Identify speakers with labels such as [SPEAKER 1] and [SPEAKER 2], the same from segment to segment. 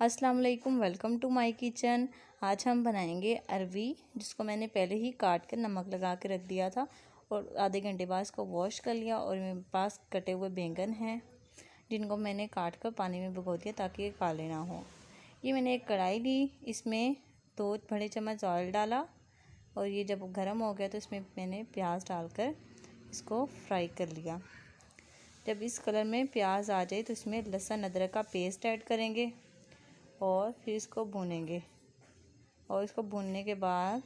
[SPEAKER 1] अस्सलाम वालेकुम, welcome to my kitchen. आज हम बनाएंगे अरवी, जिसको मैंने पहले ही काट कर नमक लगा के रख दिया था और आधे घंटे बाद इसको वॉश कर लिया। और मेरे पास कटे हुए बैंगन हैं जिनको मैंने काट कर पानी में भिगो दिया ताकि ये काले ना हो। ये मैंने एक कढ़ाई ली, इसमें 2 बड़े चम्मच ऑयल डाला और ये जब गर्म हो गया तो इसमें मैंने प्याज डालकर इसको फ्राई कर लिया। जब इस कलर में प्याज आ जाए तो इसमें लहसुन अदरक का पेस्ट ऐड करेंगे और फिर इसको भूनेंगे। और इसको भूनने के बाद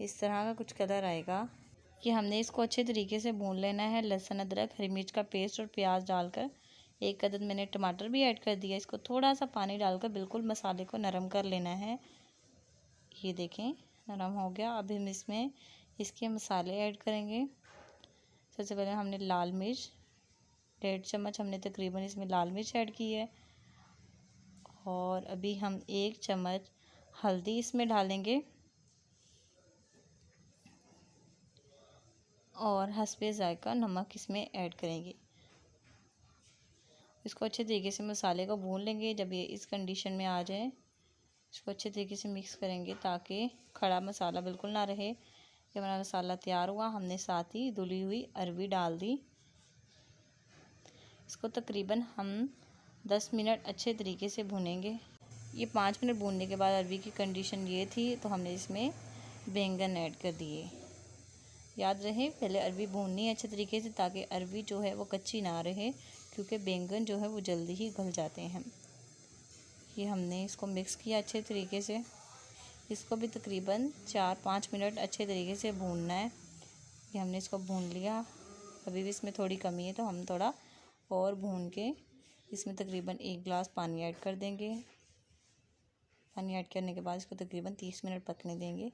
[SPEAKER 1] इस तरह का कुछ कलर आएगा कि हमने इसको अच्छे तरीके से भून लेना है। लहसुन अदरक, हरी मिर्च का पेस्ट और प्याज डालकर, एक अदद मैंने टमाटर भी ऐड कर दिया। इसको थोड़ा सा पानी डालकर बिल्कुल मसाले को नरम कर लेना है। ये देखें, नरम हो गया। अब हम इसमें इसके मसाले ऐड करेंगे। सबसे पहले हमने लाल मिर्च 1.5 चम्मच हमने तकरीबन इसमें लाल मिर्च ऐड की है। और अभी हम 1 चम्मच हल्दी इसमें डालेंगे और हस्बे ज़ायका नमक इसमें ऐड करेंगे। इसको अच्छे तरीके से मसाले को भून लेंगे। जब ये इस कंडीशन में आ जाए, इसको अच्छे तरीके से मिक्स करेंगे ताकि खड़ा मसाला बिल्कुल ना रहे। जब हमारा मसाला तैयार हुआ, हमने साथ ही धुली हुई अरवी डाल दी। इसको तकरीबन हम 10 मिनट अच्छे तरीके से भूनेंगे। ये 5 मिनट भूनने के बाद अरवी की कंडीशन ये थी तो हमने इसमें बैंगन ऐड कर दिए। याद रहे, पहले अरवी भूननी है अच्छे तरीके से ताकि अरवी जो है वो कच्ची ना रहे, क्योंकि बैंगन जो है वो जल्दी ही गल जाते हैं। ये हमने इसको मिक्स किया अच्छे तरीके से। इसको भी तकरीबन 4-5 मिनट अच्छे तरीके से भूनना है। ये हमने इसको भून लिया। अभी भी इसमें थोड़ी कमी है तो हम थोड़ा और भून के इसमें तकरीबन 1 गिलास पानी ऐड कर देंगे। पानी ऐड करने के बाद इसको तकरीबन 30 मिनट पकने देंगे।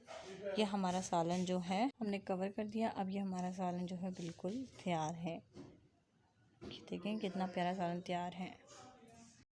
[SPEAKER 1] ये हमारा सालन जो है हमने कवर कर दिया। अब ये हमारा सालन जो है बिल्कुल तैयार है। देखें कितना प्यारा सालन तैयार है।